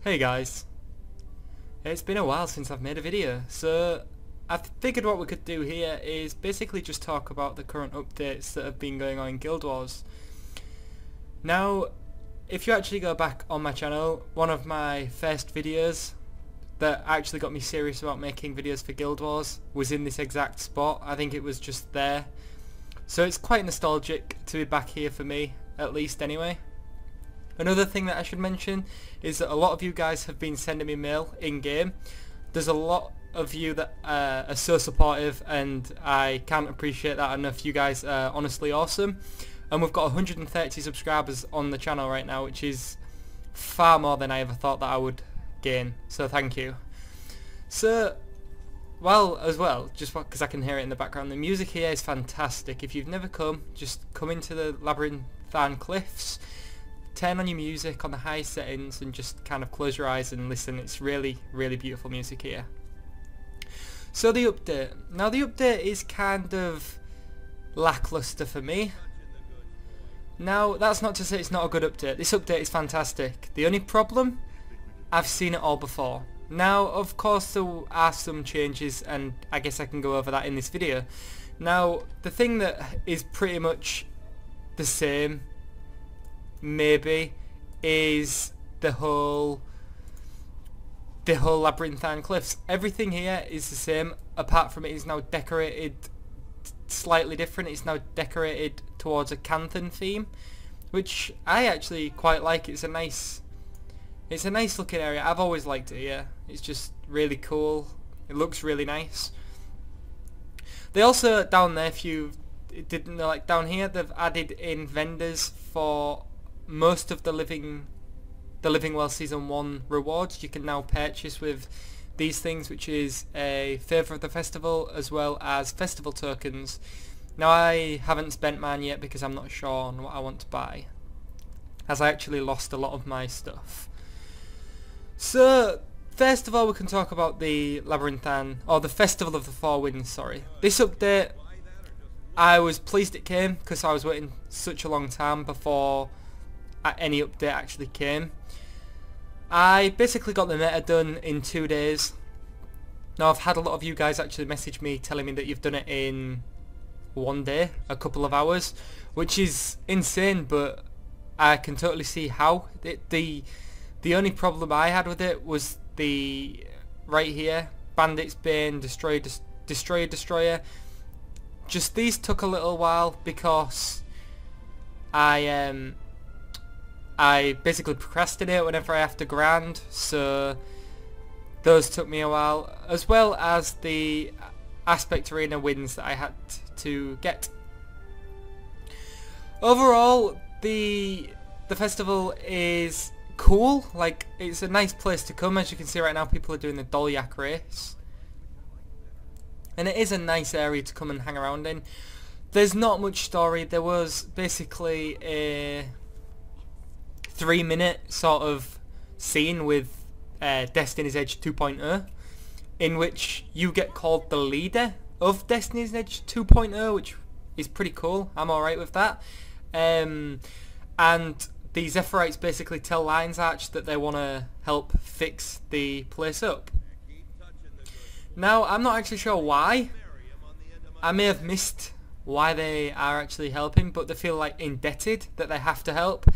Hey guys, it's been a while since I've made a video, so I figured what we could do here is basically just talk about the current updates that have been going on in Guild Wars. Now, if you actually go back on my channel, one of my first videos that actually got me serious about making videos for Guild Wars was in this exact spot. I think it was just there. So it's quite nostalgic to be back here for me, at least anyway. Another thing that I should mention is that a lot of you guys have been sending me mail in-game. There's a lot of you that are so supportive, and I can't appreciate that enough. You guys are honestly awesome. And we've got 130 subscribers on the channel right now, which is far more than I ever thought that I would gain. So thank you. So, just because I can hear it in the background, the music here is fantastic. If you've never come, just come into the Labyrinthine Cliffs. Turn on your music on the high settings and just kind of close your eyes and listen. It's really, really beautiful music here. So the update. Now the update is kind of lackluster for me. Now that's not to say it's not a good update. This update is fantastic. The only problem, I've seen it all before. Now of course there are some changes, and I guess I can go over that in this video. Now the thing that is pretty much the same maybe is the whole Labyrinthine Cliffs. Everything here is the same, apart from it is now decorated slightly different. It's now decorated towards a Canthan theme, which I actually quite like. It's a nice looking area. I've always liked it here. It's just really cool. It looks really nice. They also, down there, if you didn't know, like down here, they've added in vendors for most of the Living Well Season 1 rewards. You can now purchase with these things, which is a favour of the festival as well as festival tokens. Now I haven't spent mine yet because I'm not sure on what I want to buy, as I actually lost a lot of my stuff. So first of all, we can talk about the Labyrinthine, or the Festival of the Four Winds, sorry. This update, I was pleased it came because I was waiting such a long time before any update actually came. I basically got the meta done in 2 days. Now I've had a lot of you guys actually message me telling me that you've done it in 1 day, a couple of hours, which is insane, but I can totally see how. The only problem I had with it was the right here, Bandit's Bane, Destroyer. Just these took a little while because I basically procrastinate whenever I have to grind, so those took me a while, as well as the Aspect Arena wins that I had to get. Overall, the festival is cool. Like, it's a nice place to come. As you can see right now, people are doing the Dolyak race, and it is a nice area to come and hang around in. There's not much story. There was basically a 3-minute sort of scene with Destiny's Edge 2.0, in which you get called the leader of Destiny's Edge 2.0, which is pretty cool. I'm alright with that. And the Zephyrite basically tell Lion's Arch that they want to help fix the place up. Now, I'm not actually sure why. I may have missed why they are actually helping, but they feel like indebted that they have to help.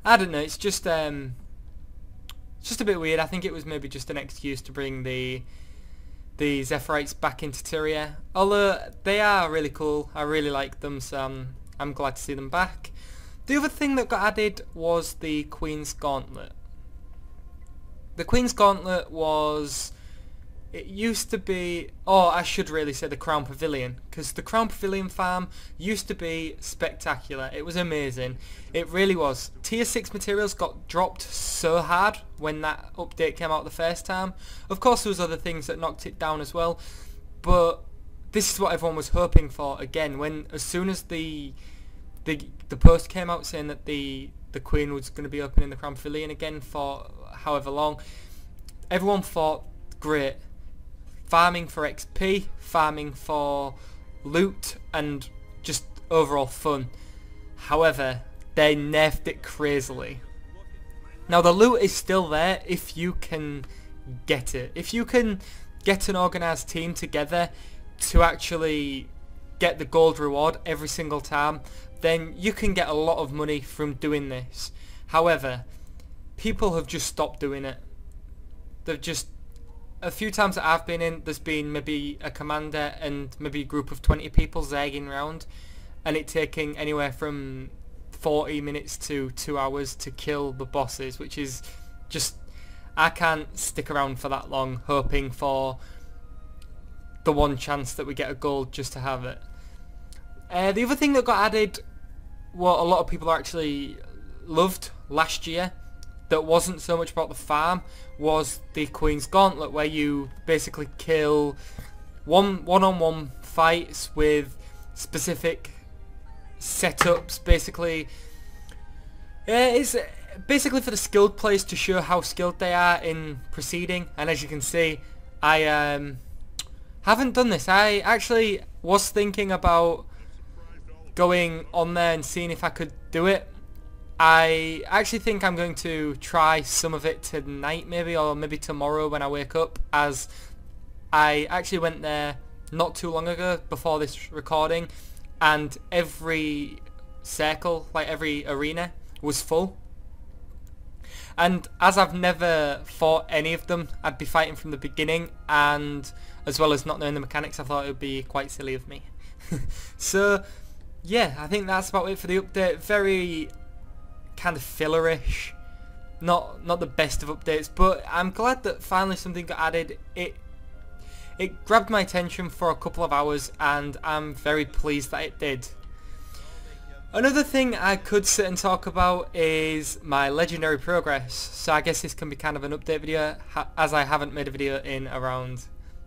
I don't know, it's just a bit weird. I think it was maybe just an excuse to bring the Zephyrite back into Tyria. Although they are really cool, I really like them, so I'm glad to see them back. The other thing that got added was the Queen's Gauntlet. The Queen's Gauntlet was... It used to be... Oh, I should really say the Crown Pavilion, because the Crown Pavilion farm used to be spectacular. It was amazing. It really was. Tier 6 materials got dropped so hard when that update came out the first time. Of course there was other things that knocked it down as well, but this is what everyone was hoping for again. As soon as the post came out saying that the Queen was going to be opening the Crown Pavilion again for however long, everyone thought, great. Farming for XP, farming for loot, and just overall fun. However, they nerfed it crazily. Now the loot is still there if you can get it. If you can get an organised team together to actually get the gold reward every single time, then you can get a lot of money from doing this. However, people have just stopped doing it. They've just, a few times that I've been in, there's been maybe a commander and maybe a group of 20 people zagging around, and it taking anywhere from 40 minutes to 2 hours to kill the bosses, which is just, I can't stick around for that long hoping for the one chance that we get a gold just to have it. The other thing that got added, what a lot of people actually loved last year, that wasn't so much about the farm, was the Queen's Gauntlet, where you basically kill one-on-one fights with specific setups. Basically, it's basically for the skilled players to show how skilled they are in proceeding. And as you can see, I haven't done this. I actually was thinking about going on there and seeing if I could do it. I actually think I'm going to try some of it tonight maybe, or maybe tomorrow when I wake up, as I actually went there not too long ago before this recording, and every circle, like every arena, was full. And as I've never fought any of them, I'd be fighting from the beginning, and as well as not knowing the mechanics, I thought it would be quite silly of me. So yeah, I think that's about it for the update. Very kind of fillerish, not the best of updates, but I'm glad that finally something got added. It grabbed my attention for a couple of hours, and I'm very pleased that it did. Another thing I could sit and talk about is my legendary progress. So I guess this can be kind of an update video, as I haven't made a video in around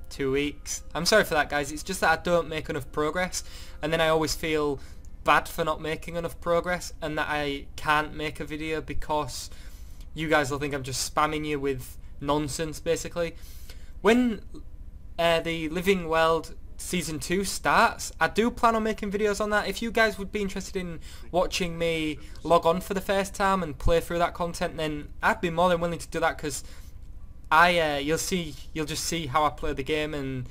2 weeks. I'm sorry for that, guys. It's just that I don't make enough progress, and then I always feel bad for not making enough progress, and that I can't make a video because you guys will think I'm just spamming you with nonsense, basically. When the Living World Season 2 starts, I do plan on making videos on that. If you guys would be interested in watching me log on for the first time and play through that content, then I'd be more than willing to do that, because you'll just see how I play the game and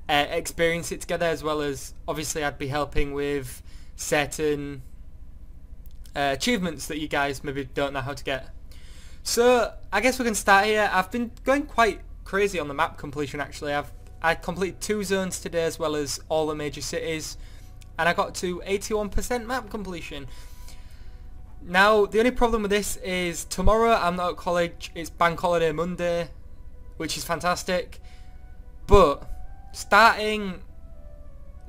experience it together, as well as obviously I'd be helping with certain achievements that you guys maybe don't know how to get. So I guess we can start here. I've been going quite crazy on the map completion actually. I completed 2 zones today, as well as all the major cities, and I got to 81% map completion. Now the only problem with this is tomorrow I'm not at college, it's Bank Holiday Monday, which is fantastic, but starting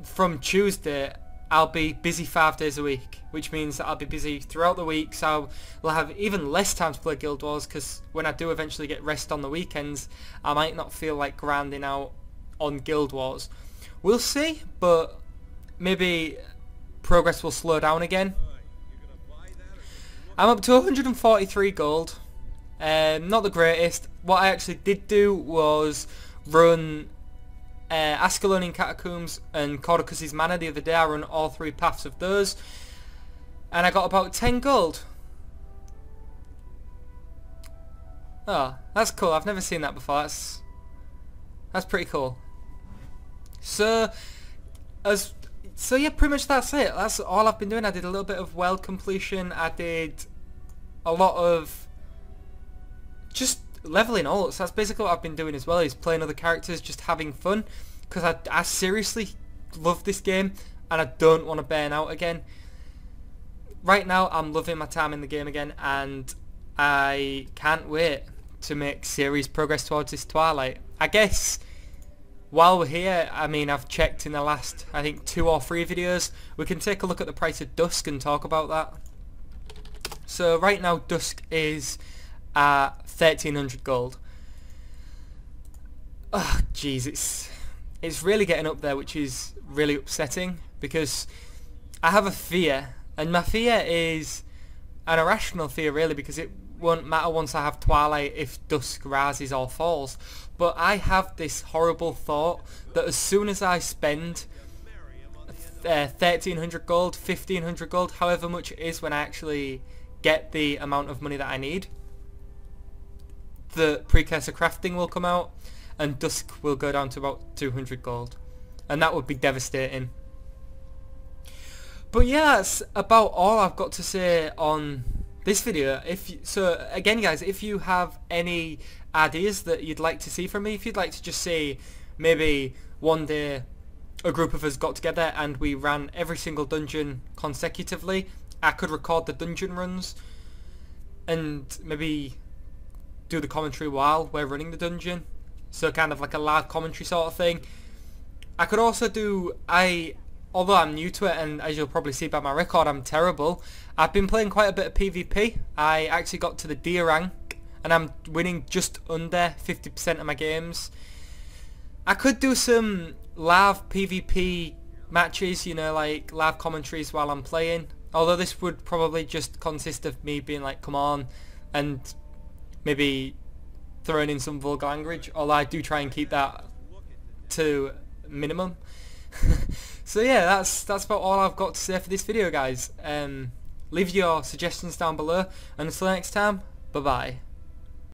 from Tuesday I'll be busy 5 days a week, which means that I'll be busy throughout the week, so I'll have even less time to play Guild Wars, because when I do eventually get rest on the weekends, I might not feel like grinding out on Guild Wars. We'll see, but maybe progress will slow down again. I'm up to 143 gold, not the greatest. What I actually did do was run Ascalonian Catacombs and Cordicus's Manor the other day. I run all 3 paths of those, and I got about 10 gold. Oh, that's cool. I've never seen that before. That's pretty cool. So yeah, pretty much that's it. That's all I've been doing. I did a little bit of world completion. I did a lot of just leveling all. So that's basically what I've been doing as well, is playing other characters, just having fun, because I seriously love this game and I don't want to burn out again. Right now I'm loving my time in the game again, and I can't wait to make serious progress towards this Twilight. I guess while we're here, I mean, I've checked in the last, I think, 2 or 3 videos. We can take a look at the price of Dusk and talk about that. So right now Dusk is at 1300 gold. Oh jeez, it's really getting up there, which is really upsetting, because I have a fear, and my fear is an irrational fear really, because it won't matter once I have Twilight if Dusk rises or falls. But I have this horrible thought that as soon as I spend 1300 gold, 1500 gold, however much it is, when I actually get the amount of money that I need, the precursor crafting will come out, and Dusk will go down to about 200 gold, and that would be devastating. But yeah, that's about all I've got to say on this video. So again guys, if you have any ideas that you'd like to see from me, if you'd like to just see maybe one day a group of us got together and we ran every single dungeon consecutively, I could record the dungeon runs and maybe do the commentary while we're running the dungeon, so kind of like a live commentary sort of thing. I could also do, although I'm new to it, and as you'll probably see by my record, I'm terrible, I've been playing quite a bit of PvP. I actually got to the D rank and I'm winning just under 50% of my games. I could do some live PvP matches, you know, like live commentaries while I'm playing, although this would probably just consist of me being like, come on, and maybe throwing in some vulgar language, although I do try and keep that to minimum. So yeah, that's about all I've got to say for this video, guys. Leave your suggestions down below, and until next time, bye bye.